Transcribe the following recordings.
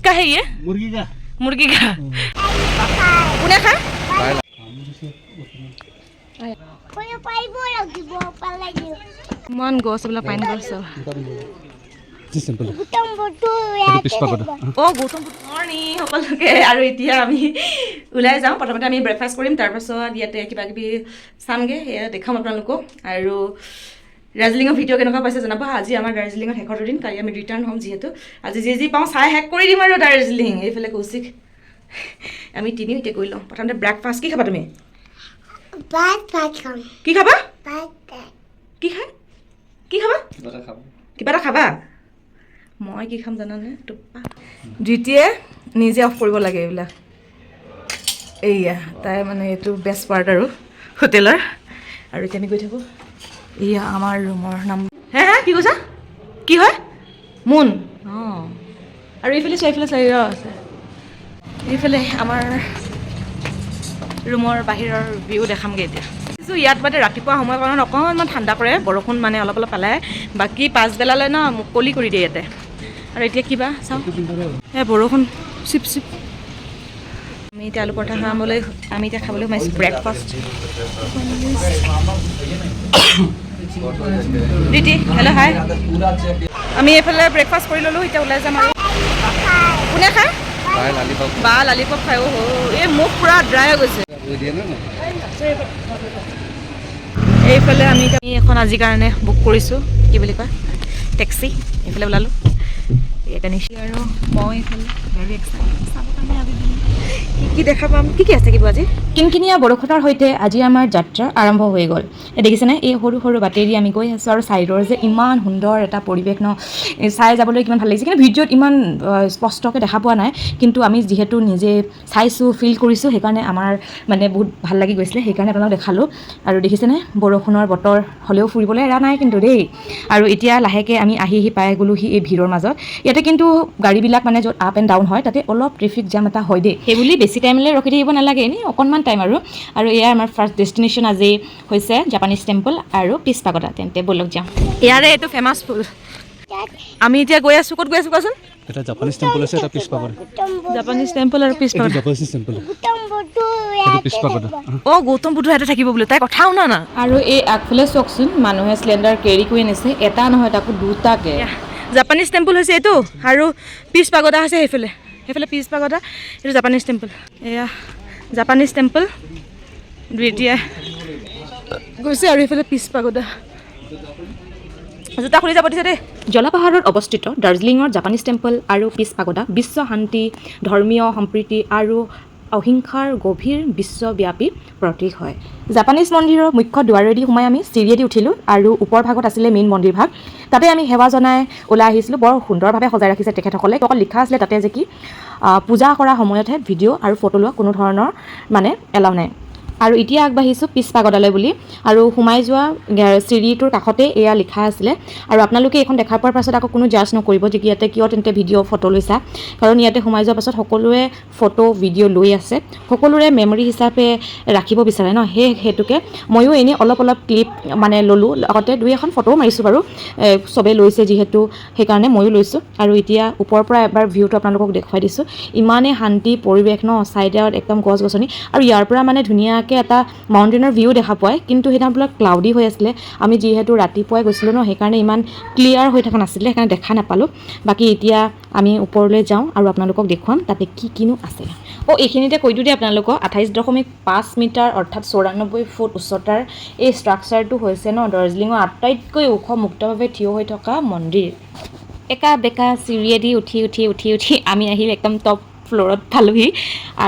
का है ये? मुर्गी का কোনে খায় মন গছ বোলা পাইন গছ গৌতম মৰ্ণিং সকলোকে আৰু এতিয়া আমি ওলাই যাওঁ প্ৰথমতে আমি ব্ৰেকফাষ্ট কৰিম তাৰপাছত ইয়াতে কিবা কিবি চামগৈ সেয়া দেখাম আপোনালোকক আৰু দাৰ্জিলিঙৰ ভিডিঅ' কেনেকুৱা পাইছে জনাব আজি আমাৰ দাৰ্জিলিঙত শেষৰ দিন কালি আমি ৰিটাৰ্ণ হ'ম যিহেতু আজি যি পাওঁ চাই শেষ কৰি দিম আৰু দাৰ্জিলিং এইফালে কৌশিক আমি তিনি এতিয়া গৈ লওঁ প্ৰথমতে ব্ৰেকফাষ্ট কি খাবা তুমি কি খাবা কি খায় কি খাবা কিবা এটা খাবা মই কি খাম জানানে দ্বিতীয় নিজে অফ কৰিব লাগে এইবিলাক এইয়া তাই মানে এইটো বেষ্ট পাৰ্ট আৰু হোটেলৰ আৰু এতিয়া আমি গৈ থাকোঁ এয়া আমাৰ ৰুমৰ নাম হে কি কৈছা কি হয় মুন অঁ আৰু এইফালে চাই আছে এইফালে আমাৰ ৰুমৰ বাহিৰৰ ভিউ দেখামগৈ এতিয়া ইয়াত বাদে ৰাতিপুৱা সময়কণত অকণমান ঠাণ্ডা কৰে বৰষুণ মানে অলপ পালে বাকী পাছবেলালৈ ন মুকলি কৰি দিয়ে ইয়াতে আৰু এতিয়া কিবা চাওঁ বৰষুণ চিপ আমি এতিয়া আলু পৰঠা খাবলৈ আমি এতিয়া খাবলৈ সোমাইছোঁ ব্ৰেকফাষ্ট দিদি হেল্ল' হাই আমি এইফালে ব্ৰেকফাষ্ট কৰি ল'লোঁ এতিয়া ওলাই যাম আৰু কোনে খায় বা লালিপপ খাই এই মুখ পূৰা ড্ৰাই হৈ গৈছে এইফালে আমি এখন আজিৰ কাৰণে বুক কৰিছোঁ কি বুলি কয় টেক্সি এইফালে ওলালোঁ ইয়াতে নিশ্চয় আৰু মই এইফালে ভেৰি এক্সাইটেড চাবৰ কাৰণে আজি কি দেখা পাম কি আছে কিবা আজি কিনকিনীয়া বৰষুণৰ সৈতে আজি আমাৰ যাত্ৰা আৰম্ভ হৈ গ'ল দেখিছেনে এই সৰু সৰু বাটেদি আমি গৈ আছোঁ আৰু ছাইডৰ যে ইমান সুন্দৰ এটা পৰিৱেশ ন চাই যাবলৈ কিমান ভাল লাগিছে কিন্তু ভিডিঅ'ত ইমান স্পষ্টকৈ দেখা পোৱা নাই কিন্তু আমি যিহেতু নিজে চাইছোঁ ফিল কৰিছোঁ সেইকাৰণে আমাৰ মানে বহুত ভাল লাগি গৈছিলে সেইকাৰণে আপোনালোক দেখালোঁ আৰু দেখিছেনে বৰষুণৰ বতৰ হ'লেও ফুৰিবলৈ এৰা নাই কিন্তু দেই আৰু এতিয়া লাহেকৈ আমি আহি পাই গ'লোহি এই ভিৰৰ মাজত ইয়াতে কিন্তু গাড়ীবিলাক মানে য'ত আপ এণ্ড ডাউন হয় তাতে অলপ ট্ৰেফিক জাম এটা হয় দেই সেইবুলি বেছি টাইমলৈ ৰখি থাকিব নালাগে এনেই অকণমান টাইম আৰু এয়া আমাৰ ফাৰ্ষ্ট ডেষ্টিনেশ্যন আজি হৈছে জাপানীজ টেম্পল আৰু পিছ পাগোডা তেন্তে ব'লক যাওঁ ইয়াৰে এইটো ফেমাছ ফুল আমি এতিয়া গৈ আছোঁ ক'ত গৈ আছোঁ কোৱাচোন এটা জাপানীজ টেম্পল আছে এটা পিছ পাগোডা জাপানীজ টেম্পল আৰু পিছ পাগোডা জাপানীজ টেম্পল পিছ পাগোডা গৌতম বুদ্ধ ইয়াতে থাকিব বোলে তাই কথা শুনা না আৰু এই আগফালে চাওকচোন মানুহে চিলিণ্ডাৰ কেৰি কৰি নিছে এটা নহয় তাকো দুটাকে জাপানীজ টেম্পল হৈছে এইটো আৰু পিছ পাগোডা হৈছে সেইফালে পিছ পাগোডা এইটো জাপানীজ টেম্পল এয়া জাপানীজ টেম্পল দুইটিয়া গৈছে আৰু এইফালে পিছ পাগোডা জোতা খুলি যাব দিছে দেই জলপাহাৰত অৱস্থিত দাৰ্জিলিঙৰ জাপানীজ টেম্পল আৰু পিছ পাগোডা বিশ্ব শান্তি ধৰ্মীয় সম্প্ৰীতি আৰু অহিংসাৰ গভীৰ বিশ্বব্যাপী প্ৰতীক হয় জাপানীজ মন্দিৰৰ মুখ্য দুৱাৰেদি সোমাই আমি চিৰিয়েদি উঠিলোঁ আৰু ওপৰ ভাগত আছিলে মেইন মন্দিৰ ভাগ তাতে আমি সেৱা জনাই ওলাই আহিছিলোঁ বৰ সুন্দৰভাৱে সজাই ৰাখিছে তেখেতসকলে অকল লিখা আছিলে তাতে যে কি পূজা কৰা সময়তহে ভিডিঅ' আৰু ফটো লোৱা কোনো ধৰণৰ মানে এলাউ নাই আৰু এতিয়া আগবাঢ়িছোঁ পিছ পাগোডালৈ বুলি আৰু সোমাই যোৱা চিৰিটোৰ কাষতে এয়া লিখা আছিলে আৰু আপোনালোকে এইখন দেখাৰ পোৱাৰ পাছত আকৌ কোনো জাজ নকৰিব যে ইয়াতে কিয় তেন্তে ভিডিঅ' ফটো লৈছা কাৰণ ইয়াতে সোমাই যোৱাৰ পাছত সকলোৱে ফটো ভিডিঅ' লৈ আছে সকলোৰে মেমৰি হিচাপে ৰাখিব বিচাৰে ন সেইটোকে ময়ো এনেই অলপ ক্লিপ মানে ল'লোঁ লগতে দুই এখন ফটোও মাৰিছোঁ বাৰু চবেই লৈছে যিহেতু সেইকাৰণে ময়ো লৈছোঁ আৰু এতিয়া ওপৰৰ পৰা এবাৰ ভিউটো আপোনালোকক দেখুৱাই দিছোঁ ইমানেই শান্তি পৰিৱেশ ন ছাইডত একদম গছ গছনি আৰু ইয়াৰ পৰা মানে ধুনীয়াকৈ এটা মাউণ্টেইনৰ ভিউ দেখা পায় কিন্তু সেইদিনা বোলে ক্লাউডি হৈ আছিলে আমি যিহেতু ৰাতিপুৱাই গৈছিলোঁ ন সেইকাৰণে ইমান ক্লিয়াৰ হৈ থকা নাছিলে সেইকাৰণে দেখা নাপালোঁ বাকী এতিয়া আমি ওপৰলৈ যাওঁ আৰু আপোনালোকক দেখুৱাম তাতে কিনো আছে এইখিনিতে কৈ দিওঁ দেই আপোনালোকক 28.5 মিটাৰ অৰ্থাৎ 94 ফুট উচ্চতাৰ এই ষ্ট্ৰাকচাৰটো হৈছে ন দাৰ্জিলিঙৰ আটাইতকৈ ওখ মুক্তভাৱে থিয় হৈ থকা মন্দিৰ একা বেকা চিৰিয়েদি উঠি আমি আহিম একদম টপ ফ্ল'ৰত পালোহি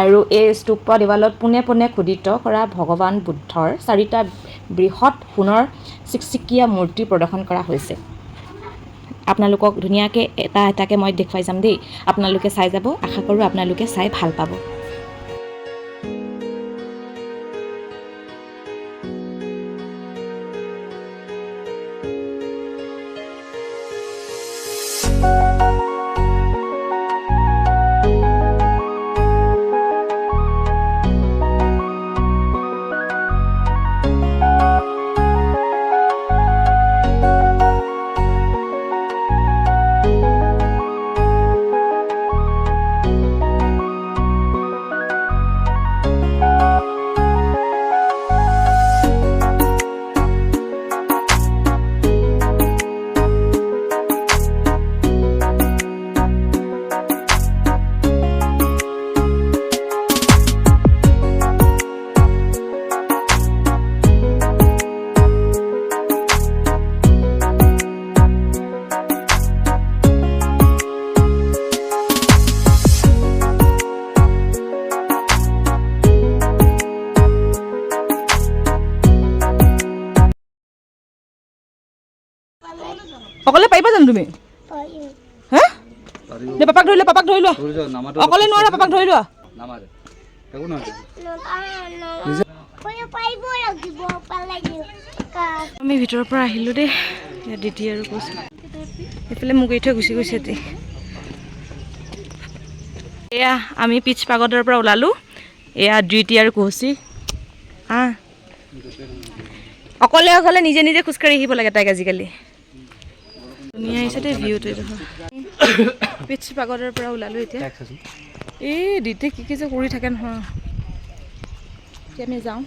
আৰু এই স্তূপৰ দেৱালত পোনে পোনে খোদিত কৰা ভগৱান বুদ্ধৰ 4টা বৃহৎ সোণৰ চিকচিকীয়া মূৰ্তি প্ৰদৰ্শন কৰা হৈছে আপোনালোকক ধুনীয়াকৈ এটাকৈ মই দেখুৱাই যাম দেই আপোনালোকে চাই যাব আশা কৰোঁ আপোনালোকে চাই ভাল পাব তুমি হা দে পাপাক ধৰি লোৱা অকলে নোৱাৰা পাপাক ধৰি লোৱা আমি ভিতৰৰ পৰা আহিলোঁ দেই দিতি আৰু কৈছোঁ এইফালে মোক এৰি থৈ গুচি গৈছে এতিয়া এয়া আমি পিছ পাগদৰ পৰা ওলালোঁ এয়া দুইটি আৰু কুহচি অকলে অকলে নিজে নিজে খোজকাঢ়ি আহিব লাগে তাইক আজিকালি ধুনীয়া আহিছে দেই ভিউটো পিছ পাগদৰ পৰা ওলালোঁ এতিয়া এই দিতে কি যে কৰি থাকে নহয় এতিয়া আমি যাওঁ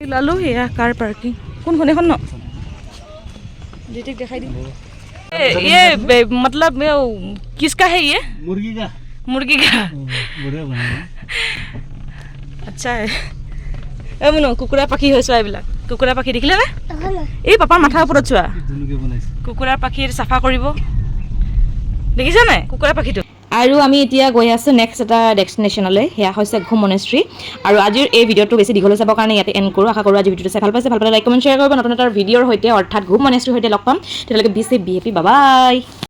ওলালোঁ এয়া কাৰ পাৰ্কিং কোনখন এখন ন दिख दिखाई दी ये मतलब किसका है ये मुर्गी का अच्छा है ए मुनो कुकुरा पाखी হৈছে এইবিলাক কুকুৰা পাখি দেখিলে না এই পাপাৰ মাথাৰ ওপৰত চোৱা কুকুৰা পাখিৰ সাফা কৰিব দেখিছা নাই কুকুৰা পাখিটো আৰু আমি এতিয়া গৈ আছো নেক্সট এটা ডেষ্টিনেশ্যনলৈ সেয়া হৈছে ঘুম মনেষ্ট্ৰী আৰু আজিৰ এই ভিডিঅ'টো বেছি দীঘল হৈ যাব কাৰণে ইয়াতে এণ্ড কৰোঁ আশা কৰোঁ আজি ভিডিঅ'টো চাই ভাল পাইছে ভাল পালে লাইক কমেণ্ট শ্বেয়াৰ কৰিব নতুন এটা ভিডিঅ'ৰ সৈতে অৰ্থাৎ ঘুম মনেষ্ট্ৰীৰ সৈতে লগ পাম তেতিয়ালৈকে বি হেপী বাই বাই